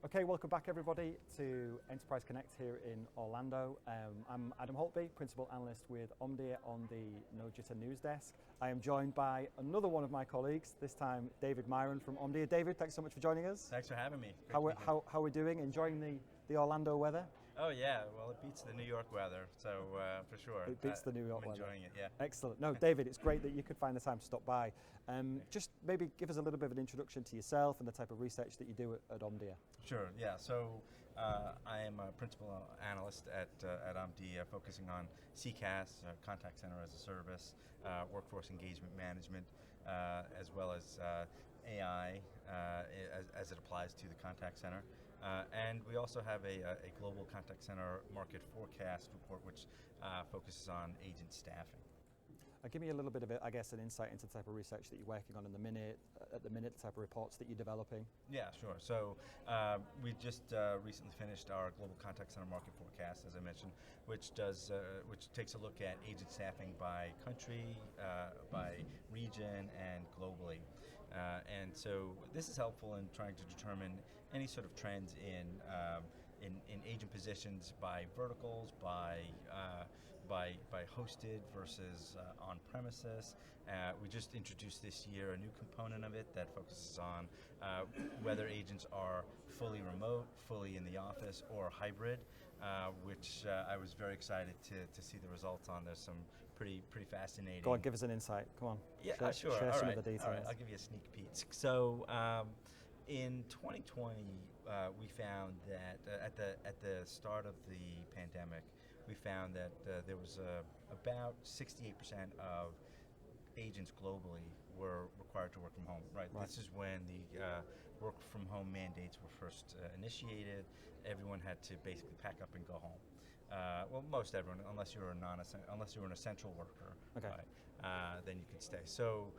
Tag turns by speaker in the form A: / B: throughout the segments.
A: Okay, welcome back everybody to Enterprise Connect here in Orlando. I'm Adam Holtby, Principal Analyst with OMDIA on the NoJitter News Desk. I am joined by another one of my colleagues, this time David Myron from OMDIA. David, thanks so much for joining us.
B: Thanks for having me.
A: How are we doing? Enjoying the Orlando weather?
B: Oh yeah, well it beats the New York weather, so for sure.
A: It beats the New York weather.
B: I'm enjoying it, yeah.
A: Excellent. No, David, it's great that you could find the time to stop by. Just maybe give us a little bit of an introduction to yourself and the type of research that you do at OMDIA.
B: Sure, yeah. So I am a principal analyst at OMDIA, focusing on CCaaS, contact center as a service, workforce engagement management, as well as AI as it applies to the contact center. And we also have a global contact center market forecast report, which focuses on agent staffing.
A: Give me a little bit of, an insight into the type of research that you're working on at the minute, the type of reports that you're developing.
B: Yeah, sure. So we just recently finished our global contact center market forecast, as I mentioned, which takes a look at agent staffing by country, by region, and globally. And so this is helpful in trying to determine any sort of trends in agent positions by verticals, by hosted versus on premises. We just introduced this year a new component of it that focuses on whether agents are fully remote, fully in the office, or hybrid, which I was very excited to see the results on. There's some pretty fascinating.
A: Go on, give us an insight. Come on.
B: Yeah, sure.
A: Share
B: All
A: some
B: right.
A: of the details.
B: All right. I'll give you a sneak peek. So. In 2020, we found that at the start of the pandemic, we found that there was about 68% of agents globally were required to work from home. Right. This is when the work from home mandates were first initiated. Everyone had to basically pack up and go home. Well, most everyone, unless you were unless you were an essential worker,
A: okay.
B: Right, then you could stay. So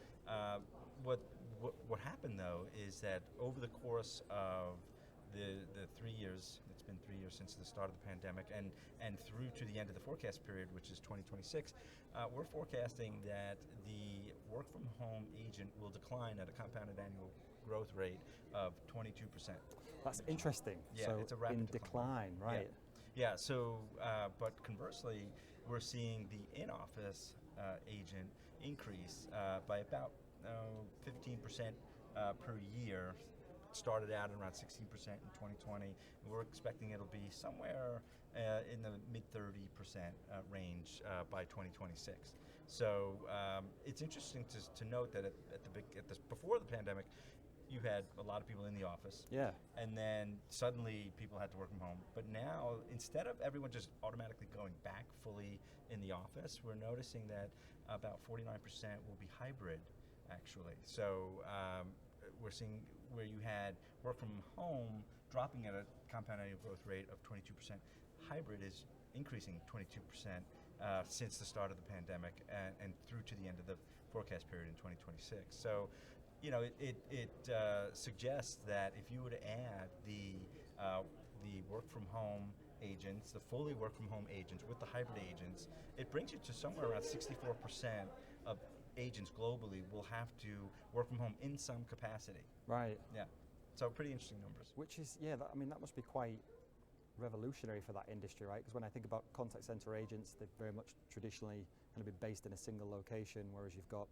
B: what happened though is that over the course of the 3 years, it's been 3 years since the start of the pandemic, and through to the end of the forecast period, which is 2026, we're forecasting that the work from home agent will decline at a compounded annual growth rate of 22%.
A: That's interesting.
B: Yeah,
A: so
B: it's a rapid
A: decline, right?
B: Yeah. So, but conversely, we're seeing the in-office agent increase by about 15% per year. Started out at around 16% in 2020. We're expecting it'll be somewhere in the mid 30% range by 2026. So it's interesting to note that before the pandemic, you had a lot of people in the office.
A: Yeah.
B: And then suddenly people had to work from home. But now, instead of everyone just automatically going back fully in the office, we're noticing that about 49% will be hybrid, actually. So we're seeing where you had work from home dropping at a compound annual growth rate of 22%. Hybrid is increasing 22% since the start of the pandemic and through to the end of the forecast period in 2026. So, you know, it suggests that if you were to add the work from home agents, the fully work from home agents with the hybrid agents, it brings you to somewhere around 64% of agents globally will have to work from home in some capacity.
A: Right.
B: Yeah. So pretty interesting numbers.
A: Which is, that must be quite revolutionary for that industry, right? Because when I think about contact center agents, they've very much traditionally kind of been based in a single location, whereas you've got,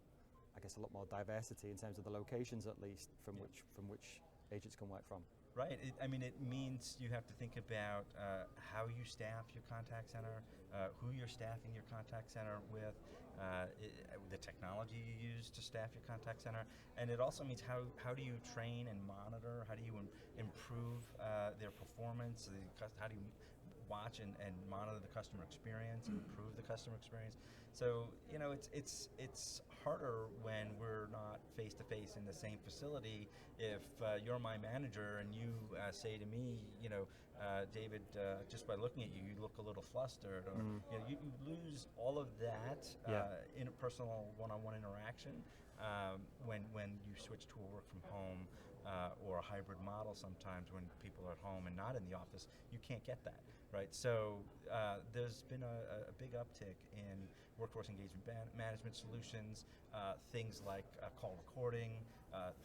A: I guess, a lot more diversity in terms of the locations, at least, from which agents can work from.
B: Right. It means you have to think about how you staff your contact center, who you're staffing your contact center with, the technology you use to staff your contact center, and it also means how do you train and monitor, how do you improve their performance, how do you watch and monitor the customer experience, improve the customer experience. So, you know, it's harder when we're not face to face in the same facility. If you're my manager and you say to me, you know, David, just by looking at you, you look a little flustered, or you know, you lose all of that interpersonal one-on-one interaction when you switch to a work from home or a hybrid model. Sometimes when people are at home and not in the office, you can't get that, right? So there's been a big uptick in workforce engagement management solutions, things like call recording,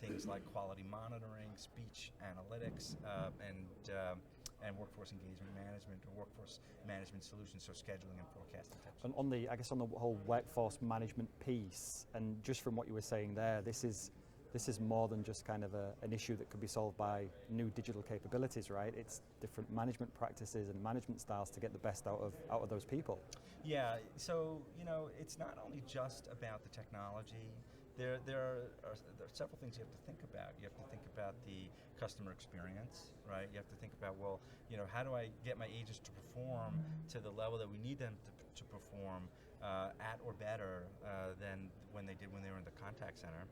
B: things like quality monitoring, speech analytics, and workforce engagement management or workforce management solutions, so scheduling and forecasting types.
A: And on the whole workforce management piece, and just from what you were saying there, this is more than just kind of an issue that could be solved by new digital capabilities, right? It's different management practices and management styles to get the best out of those people.
B: Yeah, so it's not only just about the technology. There are several things you have to think about. You have to think about the customer experience, right? You have to think about, well, how do I get my agents to perform to the level that we need them to perform at or better than when they were in the contact center.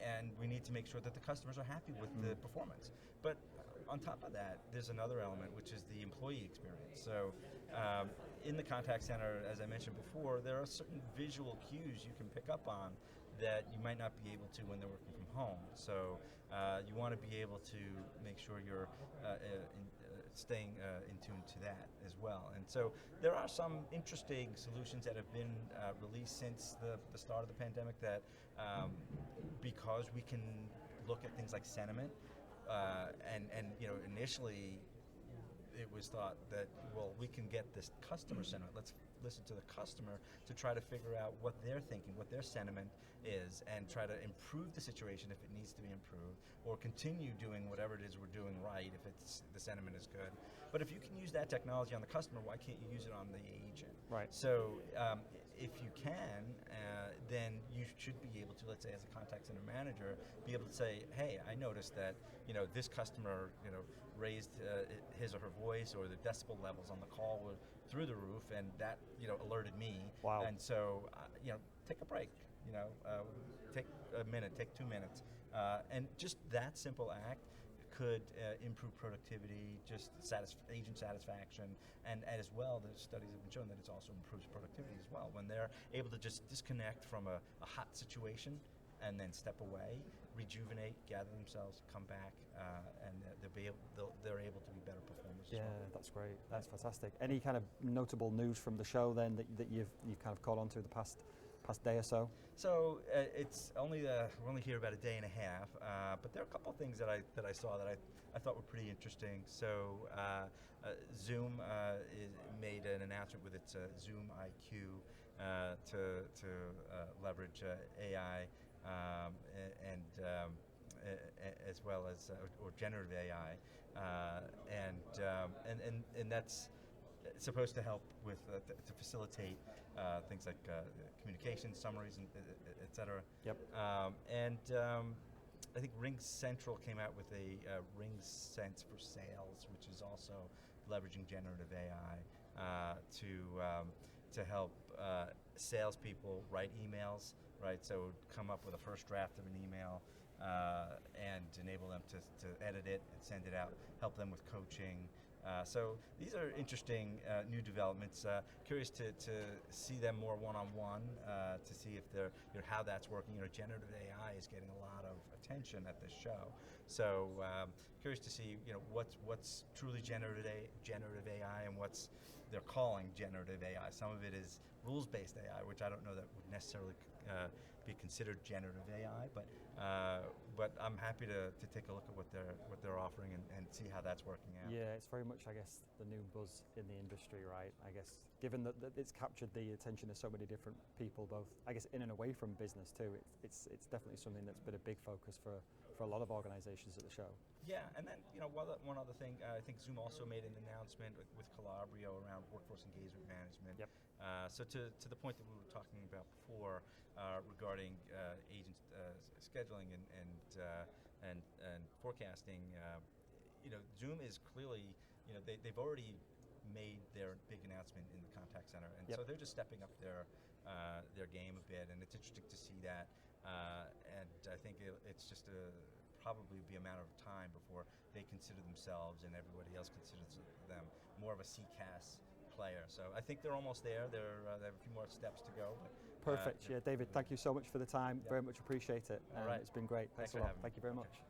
B: And we need to make sure that the customers are happy with the performance. But on top of that, there's another element, which is the employee experience. So in the contact center, as I mentioned before, there are certain visual cues you can pick up on that you might not be able to when they're working from home. So you want to be able to make sure you're staying in tune to that as well. And so there are some interesting solutions that have been released since the start of the pandemic that because we can look at things like sentiment, and initially it was thought that, well, we can get this customer sentiment. Let's listen to the customer to try to figure out what they're thinking, what their sentiment is, and try to improve the situation if it needs to be improved, or continue doing whatever it is we're doing right if the sentiment is good. But if you can use that technology on the customer, why can't you use it on the agent?
A: Right.
B: So if you can, then you should be able to, let's say as a contact center manager, be able to say, hey, I noticed that this customer raised his or her voice, or the decibel levels on the call were through the roof, and that alerted me.
A: Wow.
B: And so take a break, take a minute, take 2 minutes, and just that simple act could improve productivity, just agent satisfaction, and as well, the studies have been shown that it also improves productivity as well when they're able to just disconnect from a hot situation and then step away, rejuvenate, gather themselves, come back, and they're able to be better performers.
A: Yeah,
B: as well.
A: that's great. That's fantastic. Any kind of notable news from the show then that you've kind of caught on to the past day or so?
B: So it's only we're only here about a day and a half, but there are a couple of things that I saw that I thought were pretty interesting. So Zoom made an announcement with its Zoom IQ to leverage AI and as well as or generative AI, and that's supposed to help with to facilitate things like communication, summaries, and et cetera.
A: Yep.
B: I think Ring Central came out with a Ring Sense for Sales, which is also leveraging generative AI to help salespeople write emails. Right, so come up with a first draft of an email and enable them to edit it and send it out. Help them with coaching. So these are interesting new developments. Curious to see them more one-on-one, to see if how that's working. Generative AI is getting a lot of attention at this show. So curious to see what's truly generative AI and what's they're calling generative AI. Some of it is rules-based AI, which I don't know that would necessarily be considered generative AI, but I'm happy to take a look at what they're offering and see how that's working out.
A: Yeah, it's very much, I guess, the new buzz in the industry, right? I guess, given that it's captured the attention of so many different people, both, I guess, in and away from business too. It's definitely something that's been a big focus for a lot of organizations at the show.
B: Yeah, and then one other thing, I think Zoom also made an announcement with Calabrio around workforce engagement management.
A: Yep.
B: So to the point that we were talking about before regarding agent scheduling and forecasting, Zoom is clearly, they've already made their big announcement in the contact center, and
A: Yep.
B: so they're just stepping up their game a bit, and it's interesting to see that. And I think it's just probably be a matter of time before they consider themselves and everybody else considers them more of a CCaaS player. So I think they're almost there. They have a few more steps to go. But,
A: Perfect. Yeah, David, thank you so much for the time.
B: Yeah.
A: Very much appreciate it.
B: All right.
A: It's been great. Thanks a
B: for
A: lot.
B: having me.
A: Thank you very
B: Okay.
A: much.